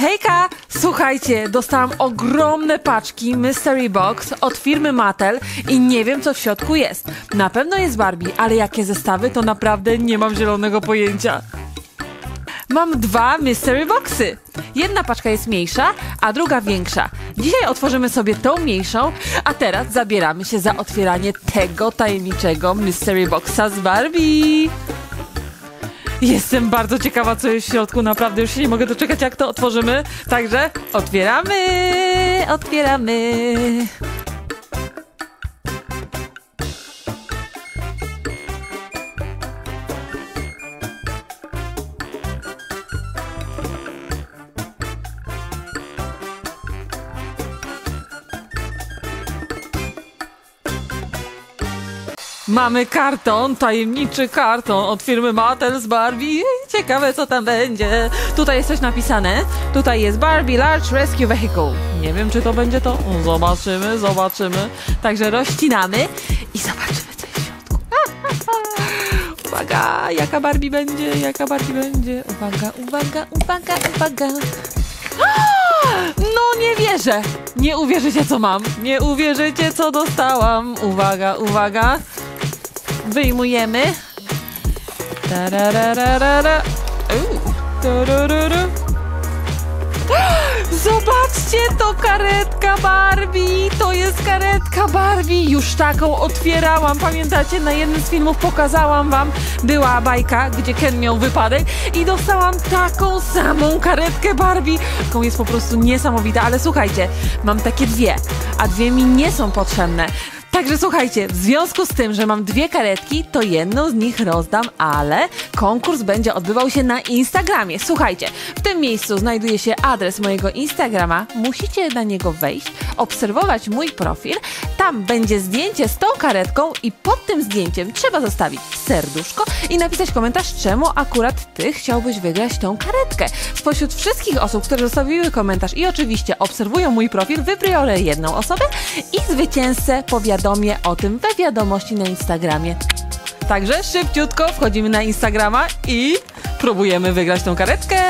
Hejka! Słuchajcie, dostałam ogromne paczki Mystery Box od firmy Mattel i nie wiem, co w środku jest. Na pewno jest Barbie, ale jakie zestawy, to naprawdę nie mam zielonego pojęcia. Mam dwa Mystery Boxy. Jedna paczka jest mniejsza, a druga większa. Dzisiaj otworzymy sobie tą mniejszą, a teraz zabieramy się za otwieranie tego tajemniczego Mystery Boxa z Barbie. Jestem bardzo ciekawa, co jest w środku. Naprawdę już się nie mogę doczekać, jak to otworzymy. Także otwieramy! Mamy karton, tajemniczy karton od firmy Mattel z Barbie. Ciekawe, co tam będzie. Tutaj jest coś napisane. Tutaj jest Barbie Large Rescue Vehicle. Nie wiem, czy to będzie to. Zobaczymy. Także rozcinamy i zobaczymy, co jest w środku. Uwaga, jaka Barbie będzie. Uwaga. No nie wierzę. Nie uwierzycie, co mam. Nie uwierzycie, co dostałam. Uwaga. Wyjmujemy. Zobaczcie, to karetka Barbie. To jest karetka Barbie. Już taką otwierałam. Pamiętacie, na jednym z filmów pokazałam wam. Była bajka, gdzie Ken miał wypadek i dostałam taką samą karetkę Barbie. Taką jest po prostu niesamowita, ale słuchajcie, mam takie dwie, a dwie mi nie są potrzebne. Także słuchajcie, w związku z tym, że mam dwie karetki, to jedną z nich rozdam, ale konkurs będzie odbywał się na Instagramie. Słuchajcie, w tym miejscu znajduje się adres mojego Instagrama. Musicie na niego wejść, obserwować mój profil. Tam będzie zdjęcie z tą karetką i pod tym zdjęciem trzeba zostawić serduszko i napisać komentarz, czemu akurat ty chciałbyś wygrać tą karetkę. Spośród wszystkich osób, które zostawiły komentarz i oczywiście obserwują mój profil, wybiorę jedną osobę i zwycięzcę powiadomię o tym we wiadomości na Instagramie. Także szybciutko wchodzimy na Instagrama i próbujemy wygrać tą karetkę.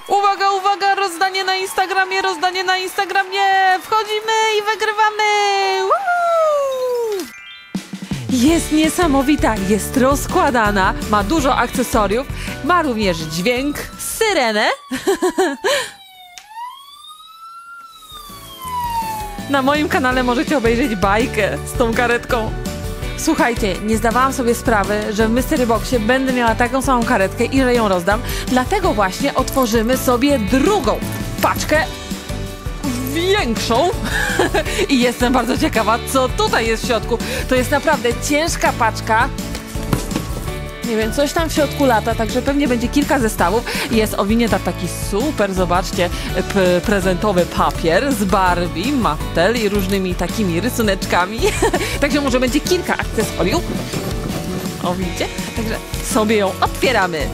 Uwaga, rozdanie na Instagramie. Wchodzimy i wygrywamy. Woo! Jest niesamowita, jest rozkładana, ma dużo akcesoriów, ma również dźwięk, syrenę. Na moim kanale możecie obejrzeć bajkę z tą karetką. Słuchajcie, nie zdawałam sobie sprawy, że w Mystery Boxie będę miała taką samą karetkę i że ją rozdam. Dlatego właśnie otworzymy sobie drugą paczkę większą. I jestem bardzo ciekawa, co tutaj jest w środku. To jest naprawdę ciężka paczka. Nie wiem, coś tam w środku lata, także pewnie będzie kilka zestawów. Jest owinięta w taki super, zobaczcie, prezentowy papier z Barbie, Mattel i różnymi takimi rysuneczkami. Także może będzie kilka akcesoriów. O, widzicie? Także sobie ją otwieramy.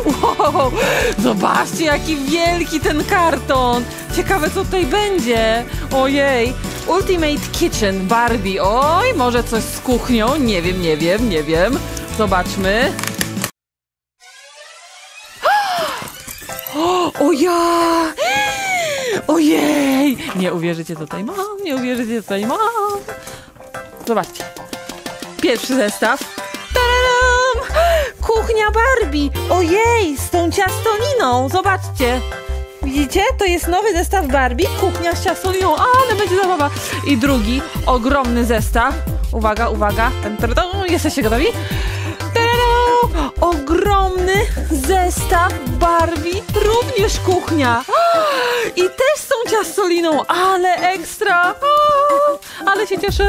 Wow, zobaczcie, jaki wielki ten karton. Ciekawe, co tutaj będzie. Ojej, Ultimate Kitchen Barbie. Oj, może coś z kuchnią. Nie wiem. Zobaczmy. O ja! Ojej! Nie uwierzycie, co tutaj mam. Zobaczcie. Pierwszy zestaw. Kuchnia Barbie! Ojej, z tą ciastoliną! Zobaczcie! Widzicie? To jest nowy zestaw Barbie, kuchnia z ciastoliną, ale będzie zabawa! I drugi, ogromny zestaw. Uwaga! Jesteście gotowi? Ogromny zestaw Barbie, również kuchnia! I też z tą ciastoliną, ale ekstra! Ale się cieszę!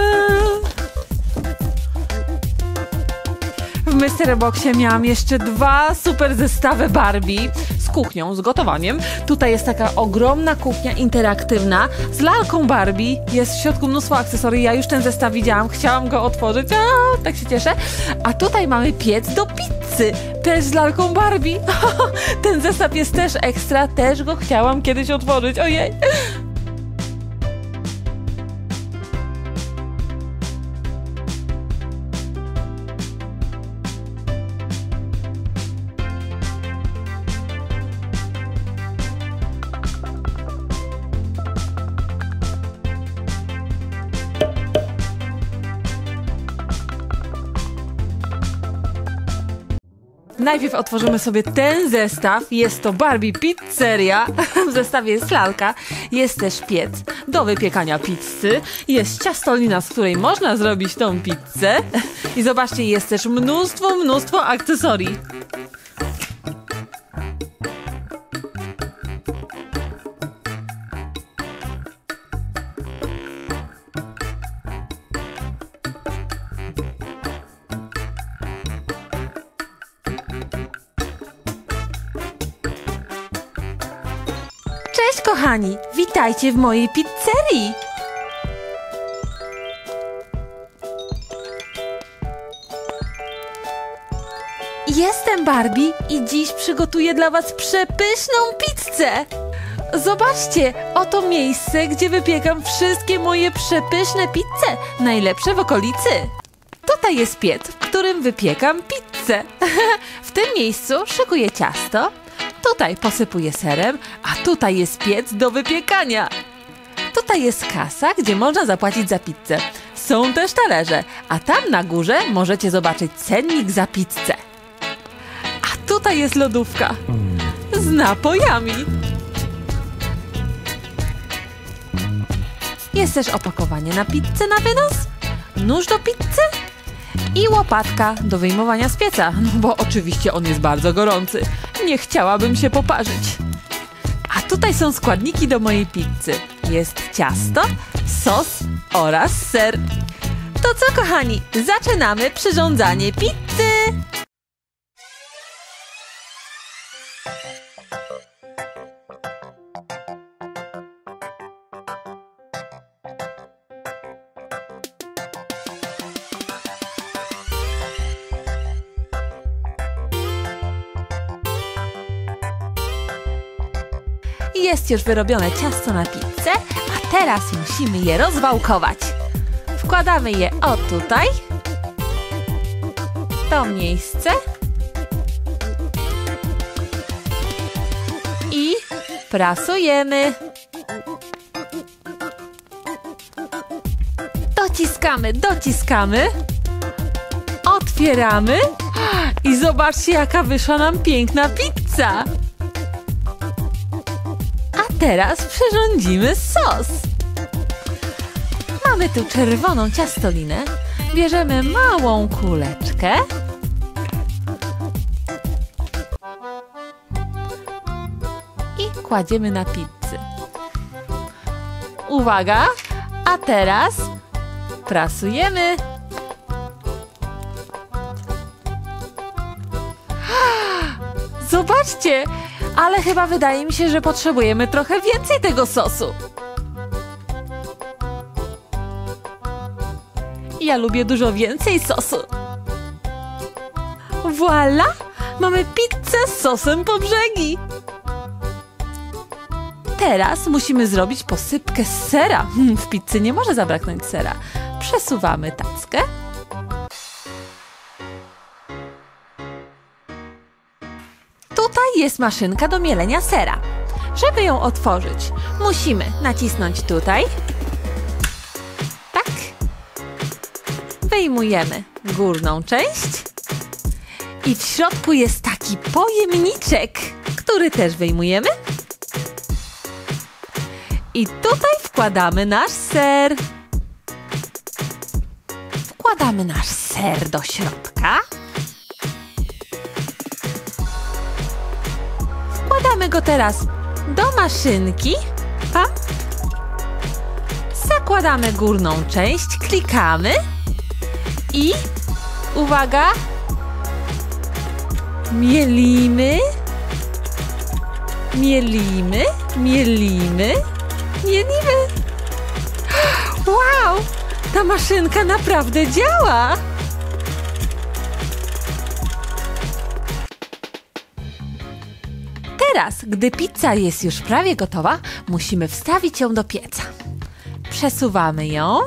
W Mystery Boxie miałam jeszcze dwa super zestawy Barbie z kuchnią, z gotowaniem. Tutaj jest taka ogromna kuchnia interaktywna z lalką Barbie. Jest w środku mnóstwo akcesorii. Ja już ten zestaw widziałam, chciałam go otworzyć. Tak się cieszę. A tutaj mamy piec do pizzy. Też z lalką Barbie. Ten zestaw jest też ekstra. Też go chciałam kiedyś otworzyć. Ojej. Najpierw otworzymy sobie ten zestaw. Jest to Barbie Pizzeria. W zestawie jest lalka. Jest też piec do wypiekania pizzy. Jest ciastolina, z której można zrobić tą pizzę. I zobaczcie, jest też mnóstwo akcesorii. Cześć kochani, witajcie w mojej pizzerii. Jestem Barbie i dziś przygotuję dla was przepyszną pizzę. Zobaczcie, oto miejsce, gdzie wypiekam wszystkie moje przepyszne pizze, najlepsze w okolicy. Tutaj jest piec, w którym wypiekam pizzę. W tym miejscu szykuję ciasto. Tutaj posypuję serem, a tutaj jest piec do wypiekania. Tutaj jest kasa, gdzie można zapłacić za pizzę. Są też talerze, a tam na górze możecie zobaczyć cennik za pizzę. A tutaj jest lodówka z napojami. Jest też opakowanie na pizzę na wynos, nóż do pizzy i łopatka do wyjmowania z pieca, no bo oczywiście on jest bardzo gorący. Nie chciałabym się poparzyć. A tutaj są składniki do mojej pizzy. Jest ciasto, sos oraz ser. To co kochani, zaczynamy przyrządzanie pizzy! Jest już wyrobione ciasto na pizzę, a teraz musimy je rozwałkować. Wkładamy je o tutaj, w to miejsce i prasujemy. Dociskamy, otwieramy i zobaczcie, jaka wyszła nam piękna pizza. A teraz przyrządzimy sos. Mamy tu czerwoną ciastolinę. Bierzemy małą kuleczkę. I kładziemy na pizzę. Uwaga! A teraz prasujemy. Zobaczcie! Ale chyba wydaje mi się, że potrzebujemy trochę więcej tego sosu. Ja lubię dużo więcej sosu. Voila! Mamy pizzę z sosem po brzegi. Teraz musimy zrobić posypkę z sera. W pizzy nie może zabraknąć sera. Przesuwamy tackę. Tutaj jest maszynka do mielenia sera. Żeby ją otworzyć, musimy nacisnąć tutaj. Tak. Wyjmujemy górną część. I w środku jest taki pojemniczek, który też wyjmujemy. I tutaj wkładamy nasz ser. Wkładamy nasz ser do środka. Wkładamy go teraz do maszynki. Zakładamy górną część, klikamy i uwaga, mielimy Mielimy, mielimy, mielimy. Wow! Ta maszynka naprawdę działa! Teraz, gdy pizza jest już prawie gotowa, musimy wstawić ją do pieca. Przesuwamy ją.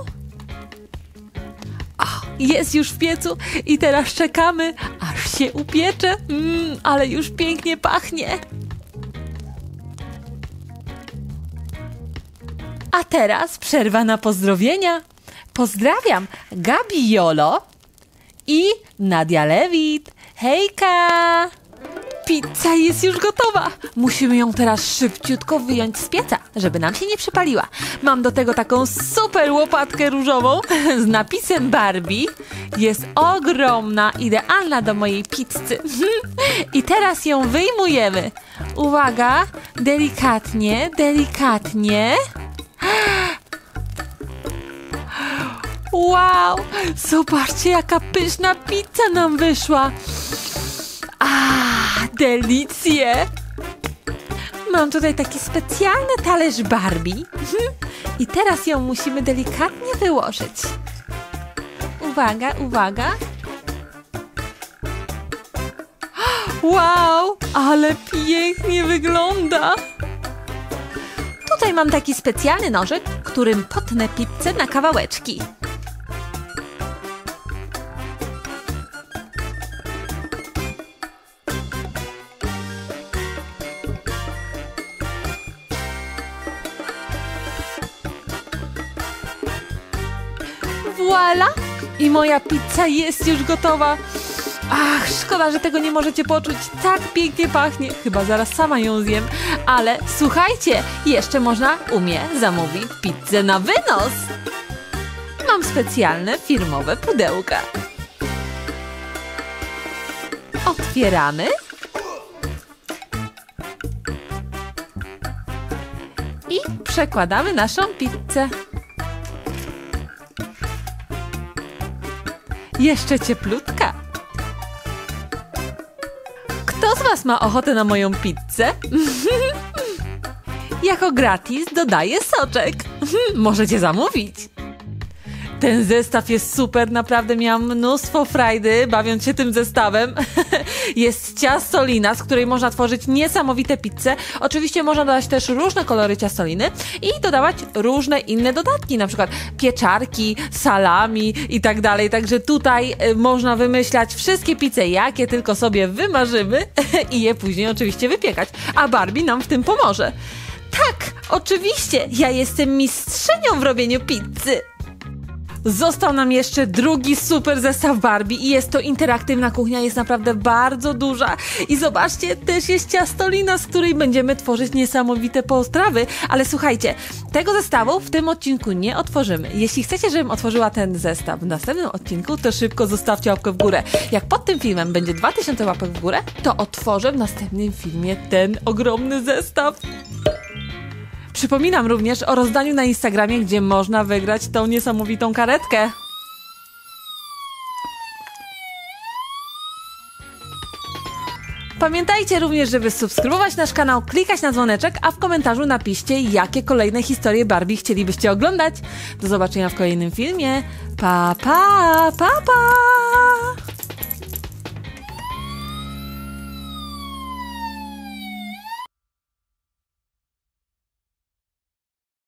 O, jest już w piecu i teraz czekamy, aż się upiecze. Ale już pięknie pachnie. A teraz przerwa na pozdrowienia. Pozdrawiam Gabi Jolo i Nadia Lewit. Hejka! Pizza jest już gotowa. Musimy ją teraz szybciutko wyjąć z pieca, żeby nam się nie przypaliła. Mam do tego taką super łopatkę różową z napisem Barbie. Jest ogromna, idealna do mojej pizzy. I teraz ją wyjmujemy. Uwaga, delikatnie, delikatnie. Wow, zobaczcie, jaka pyszna pizza nam wyszła. Delicje! Mam tutaj taki specjalny talerz Barbie. I teraz ją musimy delikatnie wyłożyć. Uwaga, uwaga. Wow, ale pięknie wygląda. Tutaj mam taki specjalny nożyk, którym potnę pizzę na kawałeczki. Voila! I moja pizza jest już gotowa. Ach, szkoda, że tego nie możecie poczuć. Tak pięknie pachnie. Chyba zaraz sama ją zjem. Ale słuchajcie, jeszcze można u mnie zamówić pizzę na wynos. Mam specjalne firmowe pudełka. Otwieramy. I przekładamy naszą pizzę. Jeszcze cieplutka. Kto z was ma ochotę na moją pizzę? Jako gratis dodaję soczek. Możecie zamówić. Ten zestaw jest super, naprawdę miałam mnóstwo frajdy bawiąc się tym zestawem. Jest ciastolina, z której można tworzyć niesamowite pizze. Oczywiście można dodać też różne kolory ciastoliny i dodawać różne inne dodatki, na przykład pieczarki, salami i tak dalej. Także tutaj można wymyślać wszystkie pizze, jakie tylko sobie wymarzymy i je później oczywiście wypiekać. A Barbie nam w tym pomoże. Tak, oczywiście, ja jestem mistrzynią w robieniu pizzy. Został nam jeszcze drugi super zestaw Barbie i jest to interaktywna kuchnia, jest naprawdę bardzo duża. I zobaczcie, też jest ciastolina, z której będziemy tworzyć niesamowite postrawy. Ale słuchajcie, tego zestawu w tym odcinku nie otworzymy. Jeśli chcecie, żebym otworzyła ten zestaw w następnym odcinku, to szybko zostawcie łapkę w górę. Jak pod tym filmem będzie 2000 łapek w górę, to otworzę w następnym filmie ten ogromny zestaw. Przypominam również o rozdaniu na Instagramie, gdzie można wygrać tą niesamowitą karetkę. Pamiętajcie również, żeby subskrybować nasz kanał, klikać na dzwoneczek, a w komentarzu napiszcie, jakie kolejne historie Barbie chcielibyście oglądać. Do zobaczenia w kolejnym filmie. Pa, pa, pa, pa!